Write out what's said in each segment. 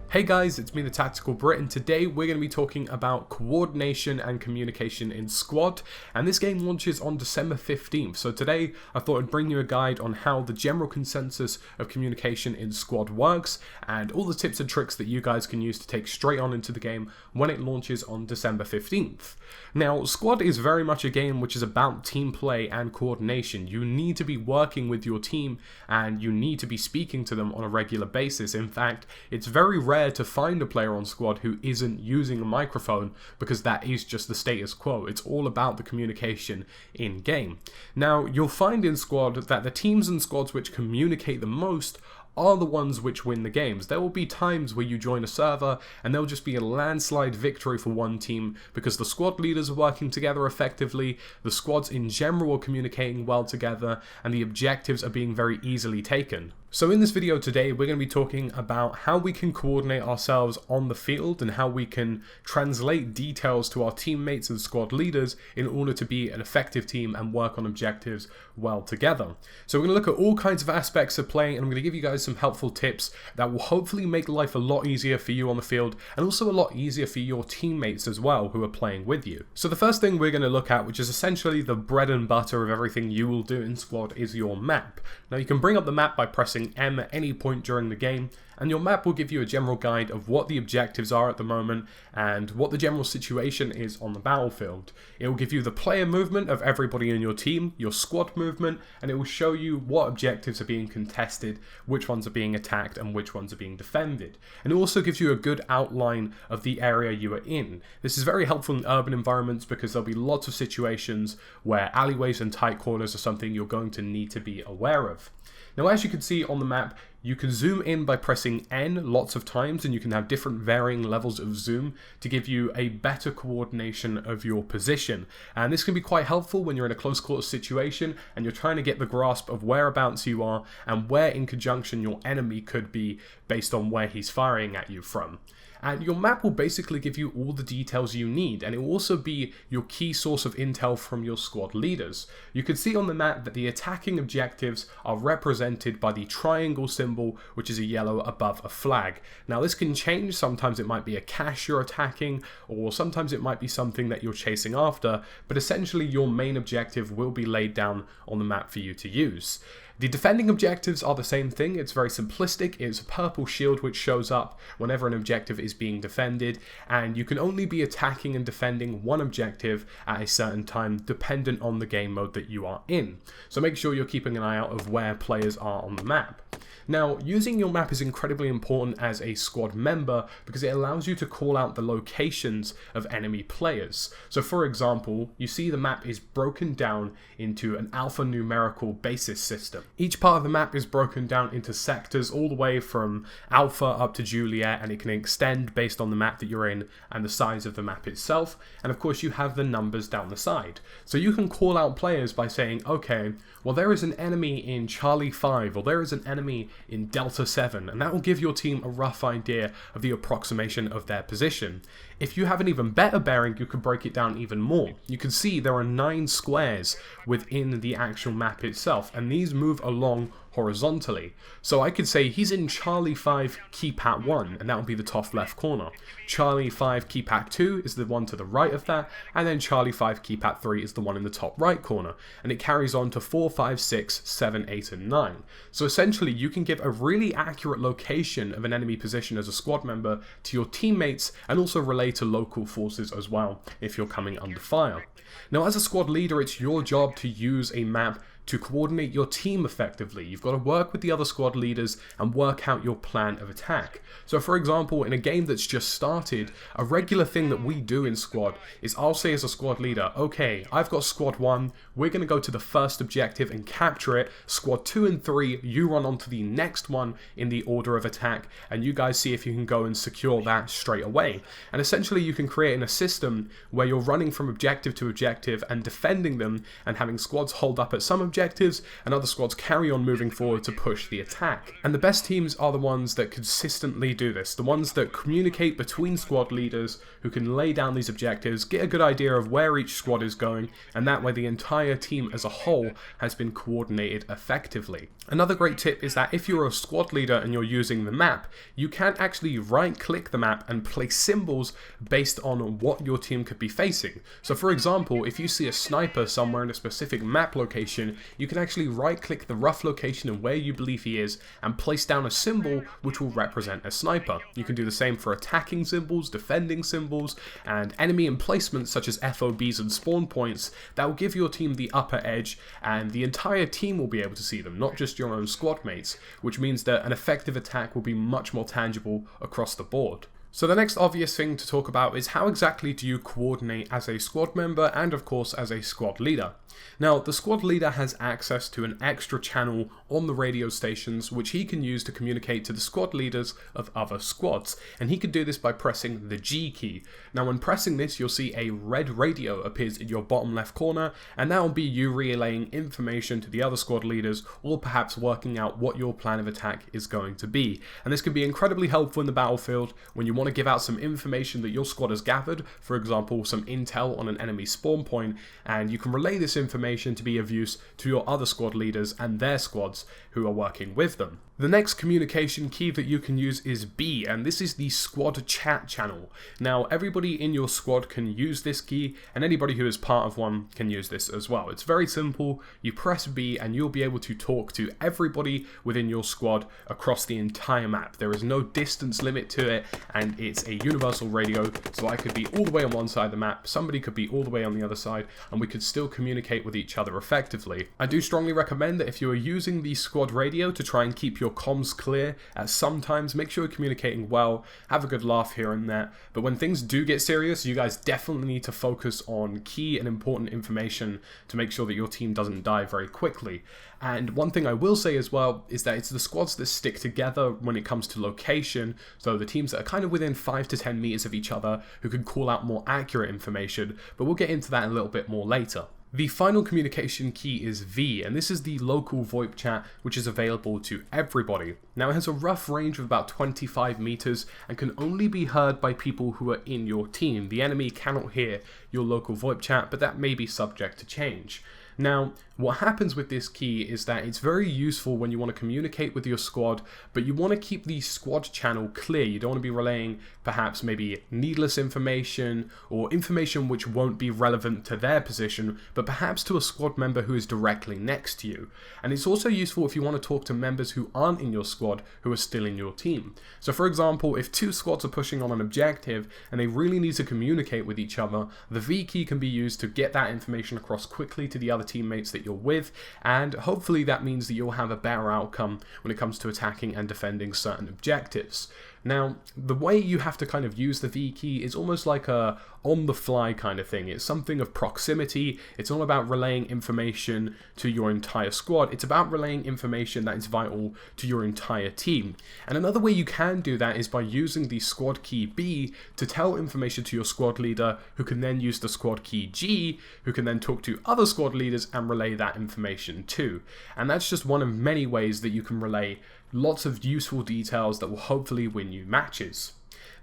Hey guys, it's me TheTacticalBrit, and today we're going to be talking about coordination and communication in Squad, and this game launches on December 15th, so today I thought I'd bring you a guide on how the general consensus of communication in Squad works, and all the tips and tricks that you guys can use to take straight on into the game when it launches on December 15th. Now, Squad is very much a game which is about team play and coordination. You need to be working with your team, and you need to be speaking to them on a regular basis. In fact, it's very rare to find a player on Squad who isn't using a microphone, because that is just the status quo. It's all about the communication in game. Now, you'll find in Squad that the teams and squads which communicate the most are the ones which win the games. There will be times where you join a server and there'll just be a landslide victory for one team because the squad leaders are working together effectively, the squads in general are communicating well together, and the objectives are being very easily taken. So in this video today, we're going to be talking about how we can coordinate ourselves on the field and how we can translate details to our teammates and squad leaders in order to be an effective team and work on objectives well together. So we're going to look at all kinds of aspects of playing, and I'm going to give you guys some helpful tips that will hopefully make life a lot easier for you on the field and also a lot easier for your teammates as well who are playing with you. So the first thing we're going to look at, which is essentially the bread and butter of everything you will do in Squad, is your map. Now you can bring up the map by pressing M at any point during the game, and your map will give you a general guide of what the objectives are at the moment and what the general situation is on the battlefield. It will give you the player movement of everybody in your team, your squad movement, and it will show you what objectives are being contested, which ones are being attacked, and which ones are being defended. And it also gives you a good outline of the area you are in. This is very helpful in urban environments because there'll be lots of situations where alleyways and tight corners are something you're going to need to be aware of. Now, as you can see on the map, you can zoom in by pressing N lots of times, and you can have different varying levels of zoom to give you a better coordination of your position. And this can be quite helpful when you're in a close quarters situation and you're trying to get the grasp of whereabouts you are and where in conjunction your enemy could be based on where he's firing at you from. And your map will basically give you all the details you need, and it will also be your key source of intel from your squad leaders. You can see on the map that the attacking objectives are represented by the triangle symbol, which is a yellow above a flag. Now this can change. Sometimes it might be a cache you're attacking, or sometimes it might be something that you're chasing after, but essentially your main objective will be laid down on the map for you to use. The defending objectives are the same thing. It's very simplistic. It's a purple shield which shows up whenever an objective is being defended, and you can only be attacking and defending one objective at a certain time dependent on the game mode that you are in. So make sure you're keeping an eye out of where players are on the map. Now, using your map is incredibly important as a squad member because it allows you to call out the locations of enemy players. So for example, you see the map is broken down into an alphanumerical basis system. Each part of the map is broken down into sectors all the way from Alpha up to Juliet, and it can extend based on the map that you're in and the size of the map itself. And of course you have the numbers down the side. So you can call out players by saying, okay, well there is an enemy in Charlie 5, or there is an enemy in Delta 7, and that will give your team a rough idea of the approximation of their position. If you have an even better bearing, you could break it down even more. You can see there are 9 squares within the actual map itself, and these move along horizontally. So I could say he's in Charlie 5 keypad 1, and that would be the top left corner. Charlie 5 keypad 2 is the one to the right of that, and then Charlie 5 keypad 3 is the one in the top right corner. And it carries on to 4, 5, 6, 7, 8, and 9. So essentially you can give a really accurate location of an enemy position as a squad member to your teammates, and also relay to local forces as well if you're coming under fire. Now, as a squad leader, it's your job to use a map to coordinate your team effectively. You've got to work with the other squad leaders and work out your plan of attack. So for example, in a game that's just started, a regular thing that we do in Squad is I'll say as a squad leader, okay, I've got squad 1, we're going to go to the first objective and capture it. Squad 2 and 3, you run on to the next one in the order of attack, and you guys see if you can go and secure that straight away. And essentially you can create in a system where you're running from objective to objective and defending them, and having squads hold up at some objective objectives, and other squads carry on moving forward to push the attack. And the best teams are the ones that consistently do this, the ones that communicate between squad leaders who can lay down these objectives, get a good idea of where each squad is going, and that way the entire team as a whole has been coordinated effectively. Another great tip is that if you're a squad leader and you're using the map, you can actually right-click the map and place symbols based on what your team could be facing. So for example, if you see a sniper somewhere in a specific map location, you can actually right-click the rough location and where you believe he is and place down a symbol which will represent a sniper. You can do the same for attacking symbols, defending symbols, and enemy emplacements such as FOBs and spawn points that will give your team the upper edge, and the entire team will be able to see them, not just your own squad mates, which means that an effective attack will be much more tangible across the board. So the next obvious thing to talk about is how exactly do you coordinate as a squad member and of course as a squad leader. Now, the squad leader has access to an extra channel on the radio stations which he can use to communicate to the squad leaders of other squads, and he can do this by pressing the G key. Now when pressing this, you'll see a red radio appears in your bottom left corner, and that will be you relaying information to the other squad leaders, or perhaps working out what your plan of attack is going to be. And this can be incredibly helpful in the battlefield when you want to give out some information that your squad has gathered, for example some intel on an enemy spawn point, and you can relay this information to be of use to your other squad leaders and their squads who are working with them. The next communication key that you can use is B, and this is the squad chat channel. Now everybody in your squad can use this key, and anybody who is part of one can use this as well. It's very simple. You press B and you'll be able to talk to everybody within your squad across the entire map. There is no distance limit to it, and it's a universal radio, so I could be all the way on one side of the map, somebody could be all the way on the other side, and we could still communicate with each other effectively. I do strongly recommend that if you are using the squad radio to try and keep your comms clear, sometimes make sure you're communicating well, have a good laugh here and there, but when things do get serious, you guys definitely need to focus on key and important information to make sure that your team doesn't die very quickly. And one thing I will say as well is that it's the squads that stick together when it comes to location, so the teams that are kind of within 5 to 10 meters of each other who can call out more accurate information, but we'll get into that a little bit more later. The final communication key is V, and this is the local VoIP chat which is available to everybody. Now it has a rough range of about 25 meters and can only be heard by people who are in your team. The enemy cannot hear your local VoIP chat, but that may be subject to change. Now, what happens with this key is that it's very useful when you want to communicate with your squad, but you want to keep the squad channel clear. You don't want to be relaying perhaps maybe needless information or information which won't be relevant to their position, but perhaps to a squad member who is directly next to you. And it's also useful if you want to talk to members who aren't in your squad who are still in your team. So for example, if two squads are pushing on an objective and they really need to communicate with each other, the V key can be used to get that information across quickly to the other teammates that you're with, and hopefully that means that you'll have a better outcome when it comes to attacking and defending certain objectives. Now, the way you have to kind of use the V key is almost like a on-the-fly kind of thing. It's something of proximity. It's all about relaying information to your entire squad. It's about relaying information that is vital to your entire team. And another way you can do that is by using the squad key B to tell information to your squad leader, who can then use the squad key G, who can then talk to other squad leaders and relay that information too. And that's just one of many ways that you can relay lots of useful details that will hopefully win you matches.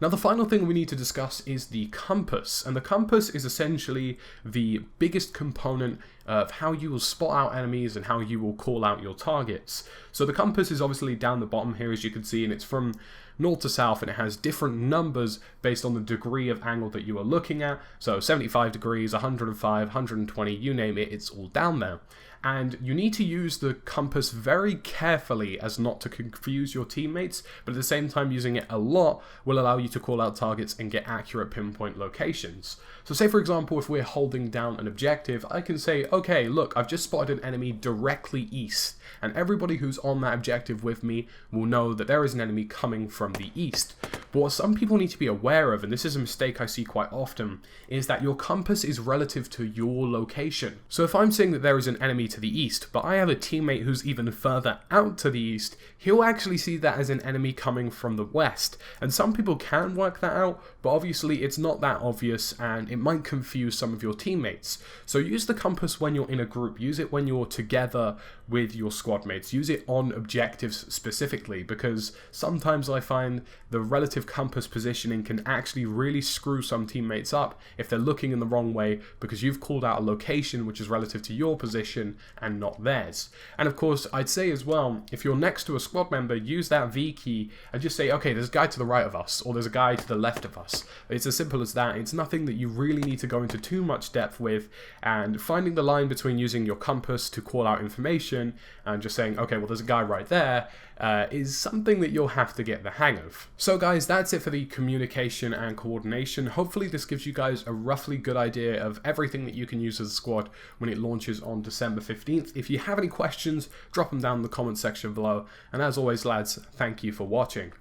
Now the final thing we need to discuss is the compass, and the compass is essentially the biggest component of how you will spot out enemies and how you will call out your targets. So the compass is obviously down the bottom here, as you can see, and it's from north to south, and it has different numbers based on the degree of angle that you are looking at. So 75 degrees, 105, 120, you name it, it's all down there. And you need to use the compass very carefully as not to confuse your teammates, but at the same time using it a lot will allow you to call out targets and get accurate pinpoint locations. So say for example, if we're holding down an objective, I can say, okay, look, I've just spotted an enemy directly east, and everybody who's on that objective with me will know that there is an enemy coming from the east. But what some people need to be aware of, and this is a mistake I see quite often, is that your compass is relative to your location. So if I'm saying that there is an enemy to the east, but I have a teammate who's even further out to the east, he'll actually see that as an enemy coming from the west. And some people can work that out, but obviously it's not that obvious and it might confuse some of your teammates. So use the compass when you're in a group, use it when you're together with your squad mates, use it on objectives specifically, because sometimes I find the relative compass positioning can actually really screw some teammates up if they're looking in the wrong way because you've called out a location which is relative to your position and not theirs. And of course, I'd say as well, if you're next to a squad member, use that V key and just say, okay, there's a guy to the right of us, or there's a guy to the left of us. It's as simple as that. It's nothing that you really need to go into too much depth with, and finding the line between using your compass to call out information and just saying, okay, well, there's a guy right there, is something that you'll have to get the hang of. So guys, that's it for the communication and coordination. Hopefully this gives you guys a roughly good idea of everything that you can use as a squad when it launches on December 15th. If you have any questions, drop them down in the comment section below. And as always, lads, thank you for watching.